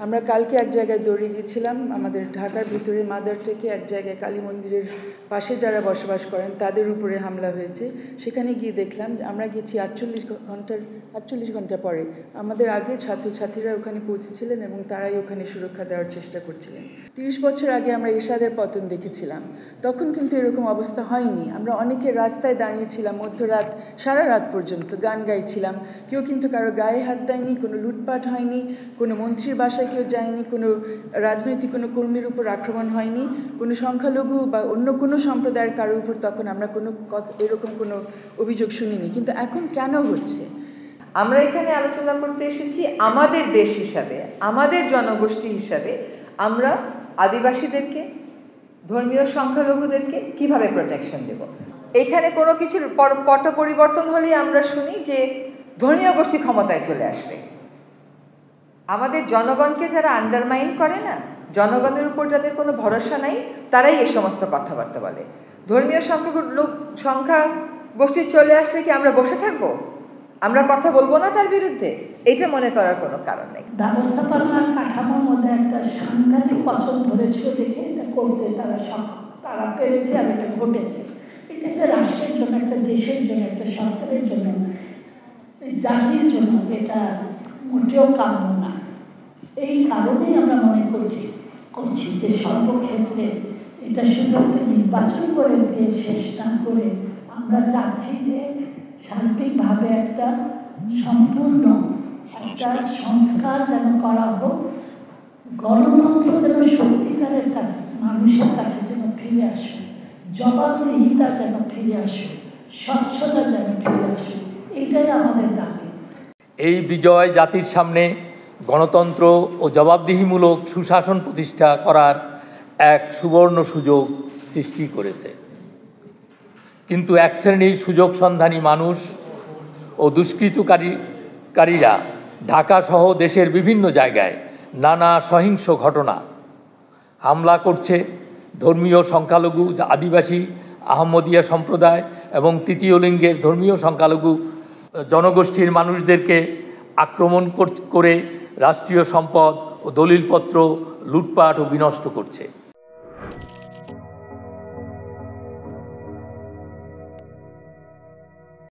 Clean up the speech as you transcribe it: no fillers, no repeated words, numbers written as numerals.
আমরা কালকে এক জায়গায় দৌড়ে গিয়েছিলাম আমাদের ঢাকার ভিতরে মাদার থেকে এক জায়গায় কালী মন্দিরের পাশে যারা বসবাস করেন তাদের উপরে হামলা হয়েছে। সেখানে গিয়ে দেখলাম আমরা গেছি 48 ঘন্টা পরে। আমাদের আগে ছাত্রছাত্রীরা ওখানে পৌঁছেছিলেন এবং তারাই ওখানে সুরক্ষা দেওয়ার চেষ্টা করছিলেন। 30 বছর আগে আমরা এরশাদের পতন দেখেছিলাম, তখন কিন্তু এরকম অবস্থা হয়নি। আমরা অনেকে রাস্তায় দাঁড়িয়েছিলাম মধ্যরাত, সারা রাত পর্যন্ত গান গাইছিলাম। কেউ কিন্তু কারো গায়ে হাত দেয়নি, কোনো লুটপাট হয়নি, কোনো মন্ত্রীর বাসায় কেউ যায়নি, কোনো রাজনৈতিক কোনো কর্মীর উপর আক্রমণ হয়নি, কোনো সংখ্যালঘু বা অন্য কোনো সম্প্রদায়ের কারোর উপর তখন আমরা কোনো এরকম কোনো অভিযোগ শুনিনি। কিন্তু এখন কেন হচ্ছে? আমরা এখানে আলোচনা করতে এসেছি আমাদের দেশ হিসাবে, আমাদের জনগোষ্ঠী হিসাবে আমরা আদিবাসীদেরকে, ধর্মীয় সংখ্যালঘুদেরকে কিভাবে প্রোটেকশন দেব। এখানে কোনো কিছুর পট পরিবর্তন হলেই আমরা শুনি যে ধর্মীয় গোষ্ঠী ক্ষমতায় চলে আসবে। আমাদের জনগণকে যারা আন্ডারমাইন করে না, জনগণের উপর যাদের কোনো ভরসা নাই, তারাই এই সমস্ত কথাবার্তা বলে। ধর্মীয় সংখ্যা গোষ্ঠী চলে আসলে কি আমরা বসে থাকবো? আমরা কথা বলবো না তার বিরুদ্ধে? এইটা মনে করার কোনো কারণ নেই। ব্যবস্থাপনার কাঠামোর মধ্যে একটা সাংঘাতিক পছন্দ ধরেছিল দেখে এটা করতে তারা পেরেছে আর এটা ঘটেছে। এটা একটা রাষ্ট্রের জন্য, একটা দেশের জন্য, একটা সরকারের জন্য, জাতির জন্য এটা মোটেও কাম্য না। এই কারণেই আমরা মনে করছি যে সর্বক্ষেত্রে এটা শুধু একটা নির্বাচন করে দিয়ে শেষ না করে আমরা চাচ্ছি যে সার্বিকভাবে একটা সম্পূর্ণ একটা সংস্কার যেন করা হোক, গণতন্ত্র যেন সত্যিকারের মানুষের কাছে যেন ফিরে আসে, জবাবদিহিতা যেন ফিরে আসে, স্বচ্ছতা যেন ফিরে আসে, এটাই আমাদের দাবি। এই বিজয় জাতির সামনে গণতন্ত্র ও জবাবদিহিমূলক সুশাসন প্রতিষ্ঠা করার এক সুবর্ণ সুযোগ সৃষ্টি করেছে। কিন্তু এক শ্রেণীর সুযোগ সন্ধানী মানুষ ও দুষ্কৃতকারীরা ঢাকাসহ দেশের বিভিন্ন জায়গায় নানা সহিংস ঘটনা হামলা করছে। ধর্মীয় সংখ্যালঘু, আদিবাসী, আহমদিয়া সম্প্রদায় এবং তৃতীয় লিঙ্গের ধর্মীয় সংখ্যালঘু জনগোষ্ঠীর মানুষদেরকে আক্রমণ করে রাষ্ট্রীয় সম্পদ ও দলিলপত্র লুটপাট ও বিনষ্ট করছে।